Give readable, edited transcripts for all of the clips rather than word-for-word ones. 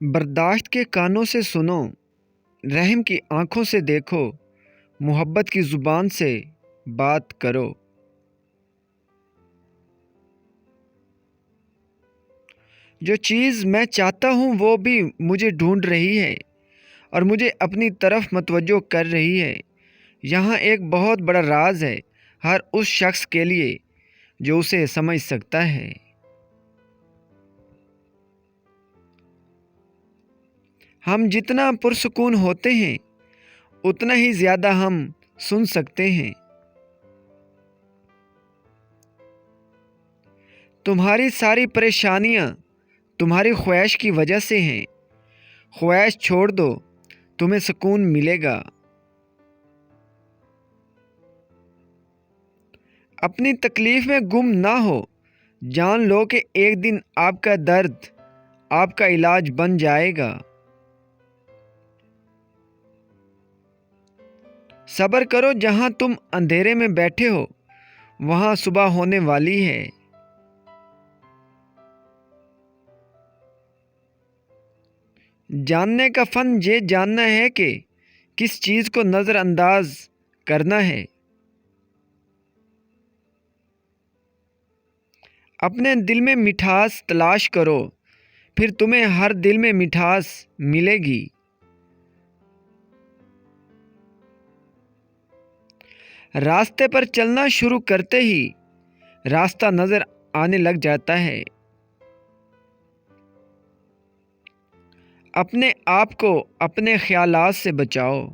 برداشت کے کانوں سے سنو، رحم کی آنکھوں سے دیکھو، محبت کی زبان سے بات کرو۔ جو چیز میں چاہتا ہوں وہ بھی مجھے ڈھونڈ رہی ہے اور مجھے اپنی طرف متوجہ کر رہی ہے۔ یہاں ایک بہت بڑا راز ہے ہر اس شخص کے لیے جو اسے سمجھ سکتا ہے۔ ہم جتنا پرسکون ہوتے ہیں اتنا ہی زیادہ ہم سن سکتے ہیں۔ تمہاری ساری پریشانیاں تمہاری خواہش کی وجہ سے ہیں۔ خواہش چھوڑ دو، تمہیں سکون ملے گا۔ اپنی تکلیف میں گم نہ ہو، جان لو کہ ایک دن آپ کا درد آپ کا علاج بن جائے گا۔ صبر کرو، جہاں تم اندھیرے میں بیٹھے ہو وہاں صبح ہونے والی ہے۔ جاننے کا فن یہ جاننا ہے کہ کس چیز کو نظر انداز کرنا ہے۔ اپنے دل میں مٹھاس تلاش کرو، پھر تمہیں ہر دل میں مٹھاس ملے گی۔ راستے پر چلنا شروع کرتے ہی راستہ نظر آنے لگ جاتا ہے۔ اپنے آپ کو اپنے خیالات سے بچاؤ۔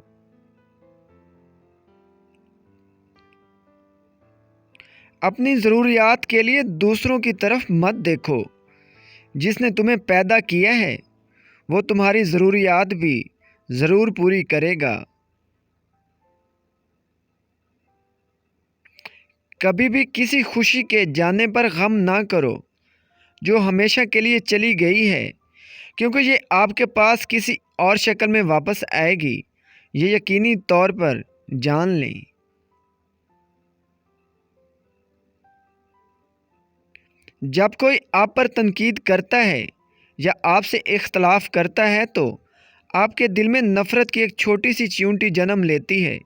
اپنی ضروریات کے لیے دوسروں کی طرف مت دیکھو۔ جس نے تمہیں پیدا کیا ہے وہ تمہاری ضروریات بھی ضرور پوری کرے گا۔ کبھی بھی کسی خوشی کے جانے پر غم نہ کرو جو ہمیشہ کے لیے چلی گئی ہے، کیونکہ یہ آپ کے پاس کسی اور شکل میں واپس آئے گی، یہ یقینی طور پر جان لیں۔ جب کوئی آپ پر تنقید کرتا ہے یا آپ سے اختلاف کرتا ہے تو آپ کے دل میں نفرت کی ایک چھوٹی سی چیونٹی جنم لیتی ہے۔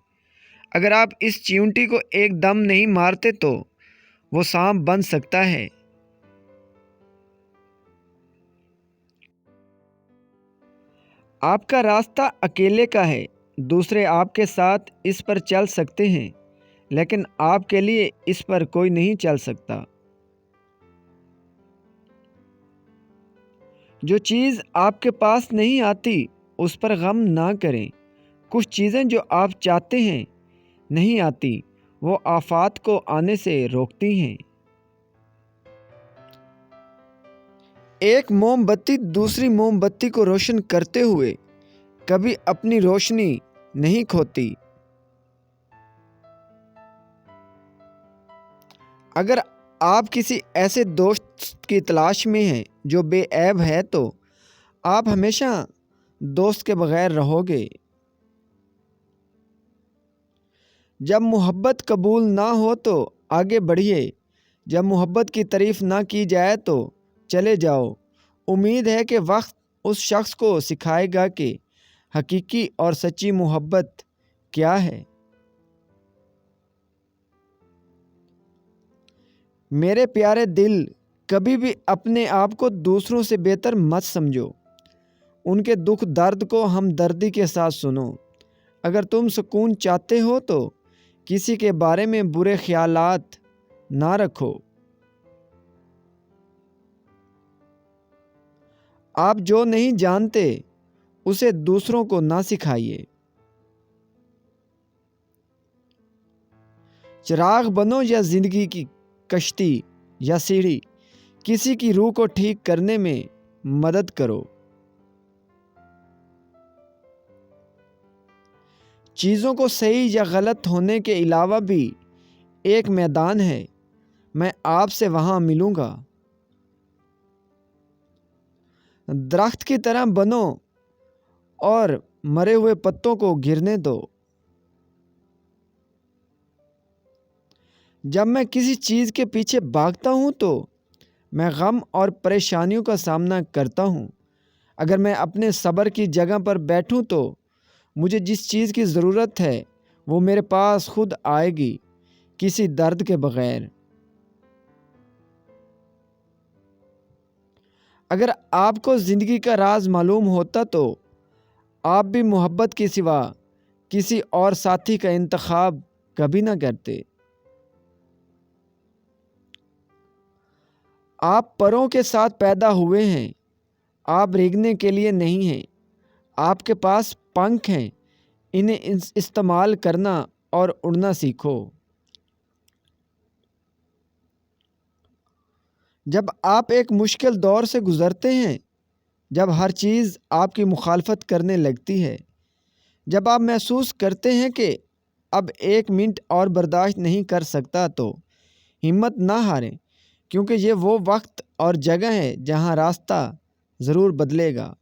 اگر آپ اس چیونٹی کو ایک دم نہیں مارتے تو وہ سانپ بن سکتا ہے۔ آپ کا راستہ اکیلے کا ہے، دوسرے آپ کے ساتھ اس پر چل سکتے ہیں، لیکن آپ کے لیے اس پر کوئی نہیں چل سکتا۔ جو چیز آپ کے پاس نہیں آتی اس پر غم نہ کریں۔ کچھ چیزیں جو آپ چاہتے ہیں نہیں آتی، وہ آفات کو آنے سے روکتی ہیں۔ ایک موم بتی دوسری موم بتی کو روشن کرتے ہوئے کبھی اپنی روشنی نہیں کھوتی۔ اگر آپ کسی ایسے دوست کی تلاش میں ہیں جو بے عیب ہے تو آپ ہمیشہ دوست کے بغیر رہو گے۔ جب محبت قبول نہ ہو تو آگے بڑھیے، جب محبت کی تعریف نہ کی جائے تو چلے جاؤ۔ امید ہے کہ وقت اس شخص کو سکھائے گا کہ حقیقی اور سچی محبت کیا ہے۔ میرے پیارے دل، کبھی بھی اپنے آپ کو دوسروں سے بہتر مت سمجھو۔ ان کے دکھ درد کو ہمدردی کے ساتھ سنو۔ اگر تم سکون چاہتے ہو تو کسی کے بارے میں برے خیالات نہ رکھو۔ آپ جو نہیں جانتے اسے دوسروں کو نہ سکھائیے۔ چراغ بنو یا زندگی کی کشتی یا سیڑھی، کسی کی روح کو ٹھیک کرنے میں مدد کرو۔ چیزوں کو صحیح یا غلط ہونے کے علاوہ بھی ایک میدان ہے، میں آپ سے وہاں ملوں گا۔ درخت کی طرح بنو اور مرے ہوئے پتوں کو گرنے دو۔ جب میں کسی چیز کے پیچھے بھاگتا ہوں تو میں غم اور پریشانیوں کا سامنا کرتا ہوں۔ اگر میں اپنے صبر کی جگہ پر بیٹھوں تو مجھے جس چیز کی ضرورت ہے وہ میرے پاس خود آئے گی، کسی درد کے بغیر۔ اگر آپ کو زندگی کا راز معلوم ہوتا تو آپ بھی محبت کے سوا کسی اور ساتھی کا انتخاب کبھی نہ کرتے۔ آپ پروں کے ساتھ پیدا ہوئے ہیں، آپ ریگنے کے لیے نہیں ہیں۔ آپ کے پاس پنکھ ہیں، انہیں استعمال کرنا اور اڑنا سیکھو۔ جب آپ ایک مشکل دور سے گزرتے ہیں، جب ہر چیز آپ کی مخالفت کرنے لگتی ہے، جب آپ محسوس کرتے ہیں کہ اب ایک منٹ اور برداشت نہیں کر سکتا، تو ہمت نہ ہاریں، کیونکہ یہ وہ وقت اور جگہ ہے جہاں راستہ ضرور بدلے گا۔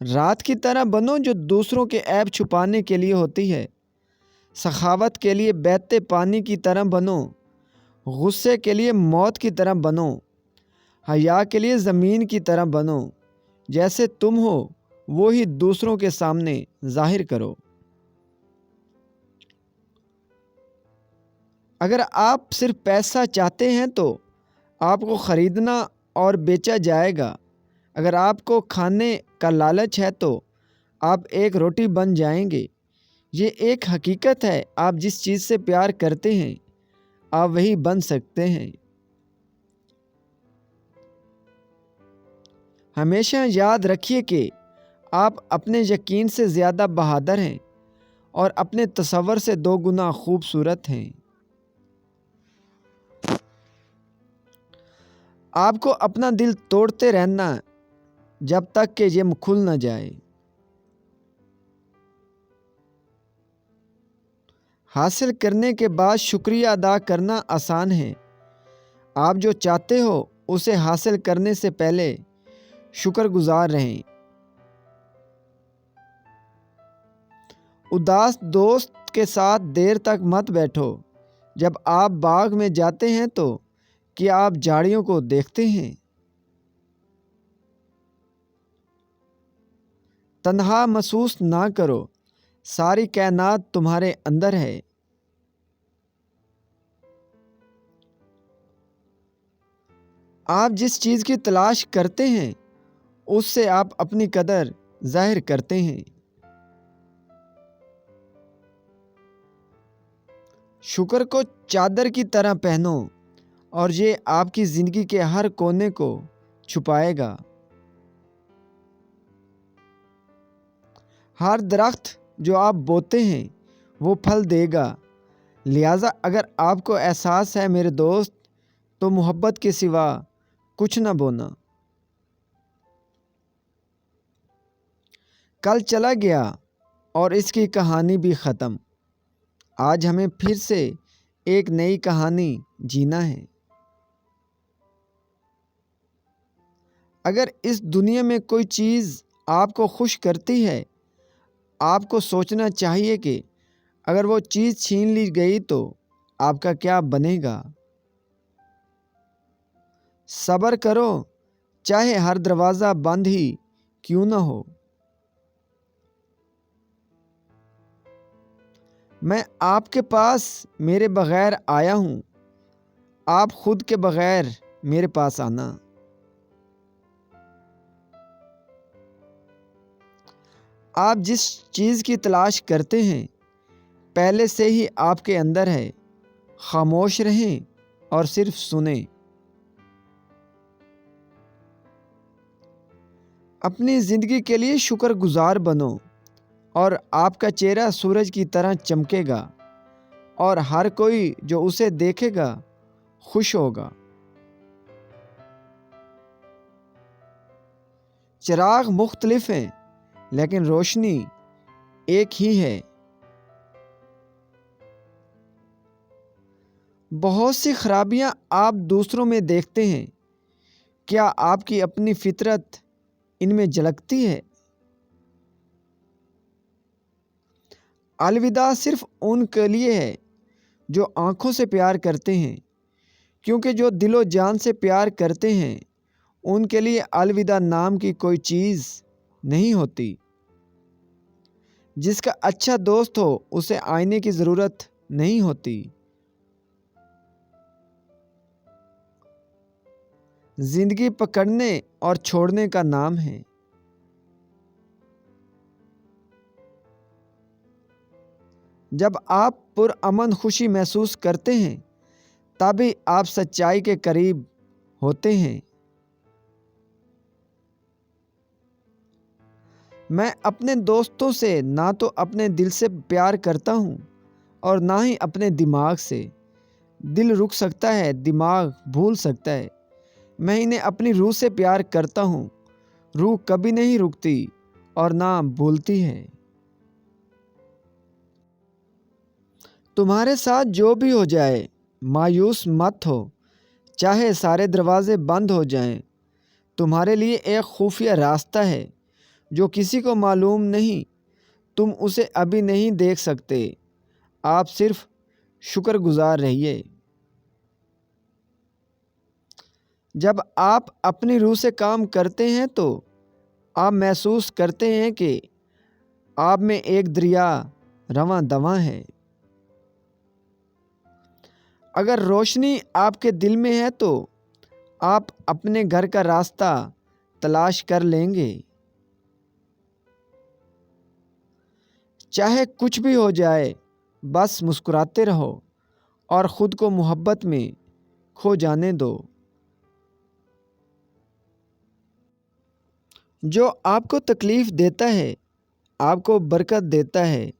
رات کی طرح بنو جو دوسروں کے عیب چھپانے کے لیے ہوتی ہے۔ سخاوت کے لیے بہتے پانی کی طرح بنو، غصے کے لیے موت کی طرح بنو، حیا کے لیے زمین کی طرح بنو۔ جیسے تم ہو وہی دوسروں کے سامنے ظاہر کرو۔ اگر آپ صرف پیسہ چاہتے ہیں تو آپ کو خریدنا اور بیچا جائے گا۔ اگر آپ کو کھانے کا لالچ ہے تو آپ ایک روٹی بن جائیں گے۔ یہ ایک حقیقت ہے، آپ جس چیز سے پیار کرتے ہیں آپ وہی بن سکتے ہیں۔ ہمیشہ یاد رکھیے کہ آپ اپنے یقین سے زیادہ بہادر ہیں اور اپنے تصور سے 2 گنا خوبصورت ہیں۔ آپ کو اپنا دل توڑتے رہنا جب تک کہ یہ کھل نہ جائے۔ حاصل کرنے کے بعد شکریہ ادا کرنا آسان ہے۔ آپ جو چاہتے ہو اسے حاصل کرنے سے پہلے شکر گزار رہیں۔ اداس دوست کے ساتھ دیر تک مت بیٹھو۔ جب آپ باغ میں جاتے ہیں تو کیا آپ جھاڑیوں کو دیکھتے ہیں؟ تنہا محسوس نہ کرو، ساری کائنات تمہارے اندر ہے۔ آپ جس چیز کی تلاش کرتے ہیں اس سے آپ اپنی قدر ظاہر کرتے ہیں۔ شکر کو چادر کی طرح پہنو اور یہ آپ کی زندگی کے ہر کونے کو چھپائے گا۔ ہر درخت جو آپ بوتے ہیں وہ پھل دے گا، لہٰذا اگر آپ کو احساس ہے میرے دوست تو محبت کے سوا کچھ نہ بونا۔ کل چلا گیا اور اس کی کہانی بھی ختم۔ آج ہمیں پھر سے ایک نئی کہانی جینا ہے۔ اگر اس دنیا میں کوئی چیز آپ کو خوش کرتی ہے، آپ کو سوچنا چاہیے کہ اگر وہ چیز چھین لی گئی تو آپ کا کیا بنے گا۔ صبر کرو، چاہے ہر دروازہ بند ہی کیوں نہ ہو۔ میں آپ کے پاس میرے بغیر آیا ہوں، آپ خود کے بغیر میرے پاس آنا۔ آپ جس چیز کی تلاش کرتے ہیں پہلے سے ہی آپ کے اندر ہے، خاموش رہیں اور صرف سنیں۔ اپنی زندگی کے لیے شکر گزار بنو اور آپ کا چہرہ سورج کی طرح چمکے گا اور ہر کوئی جو اسے دیکھے گا خوش ہوگا۔ چراغ مختلف ہیں لیکن روشنی ایک ہی ہے۔ بہت سی خرابیاں آپ دوسروں میں دیکھتے ہیں، کیا آپ کی اپنی فطرت ان میں جھلکتی ہے؟ الوداع صرف ان کے لیے ہے جو آنکھوں سے پیار کرتے ہیں، کیونکہ جو دل و جان سے پیار کرتے ہیں ان کے لیے الوداع نام کی کوئی چیز نہیں ہوتی۔ جس کا اچھا دوست ہو اسے آئینے کی ضرورت نہیں ہوتی۔ زندگی پکڑنے اور چھوڑنے کا نام ہے۔ جب آپ پرامن خوشی محسوس کرتے ہیں تبھی آپ سچائی کے قریب ہوتے ہیں۔ میں اپنے دوستوں سے نہ تو اپنے دل سے پیار کرتا ہوں اور نہ ہی اپنے دماغ سے۔ دل رک سکتا ہے، دماغ بھول سکتا ہے، میں انہیں اپنی روح سے پیار کرتا ہوں۔ روح کبھی نہیں رکتی اور نہ بھولتی ہے۔ تمہارے ساتھ جو بھی ہو جائے مایوس مت ہو، چاہے سارے دروازے بند ہو جائیں۔ تمہارے لیے ایک خفیہ راستہ ہے جو کسی کو معلوم نہیں۔ تم اسے ابھی نہیں دیکھ سکتے، آپ صرف شکر گزار رہیے۔ جب آپ اپنی روح سے کام کرتے ہیں تو آپ محسوس کرتے ہیں کہ آپ میں ایک دریا رواں دواں ہے۔ اگر روشنی آپ کے دل میں ہے تو آپ اپنے گھر کا راستہ تلاش کر لیں گے۔ چاہے کچھ بھی ہو جائے بس مسکراتے رہو اور خود کو محبت میں کھو جانے دو۔ جو آپ کو تکلیف دیتا ہے آپ کو برکت دیتا ہے۔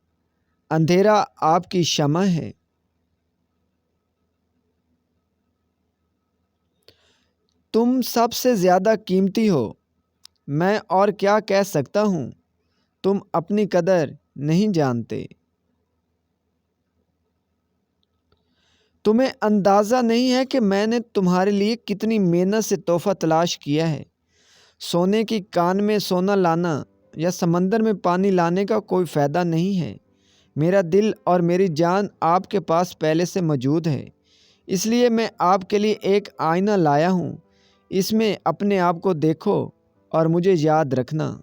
اندھیرا آپ کی شمع ہے۔ تم سب سے زیادہ قیمتی ہو۔ میں اور کیا کہہ سکتا ہوں، تم اپنی قدر نہیں جانتے۔ تمہیں اندازہ نہیں ہے کہ میں نے تمہارے لیے کتنی محنت سے تحفہ تلاش کیا ہے۔ سونے کی کان میں سونا لانا یا سمندر میں پانی لانے کا کوئی فائدہ نہیں ہے۔ میرا دل اور میری جان آپ کے پاس پہلے سے موجود ہے۔ اس لیے میں آپ کے لیے ایک آئینہ لایا ہوں۔ اس میں اپنے آپ کو دیکھو اور مجھے یاد رکھنا۔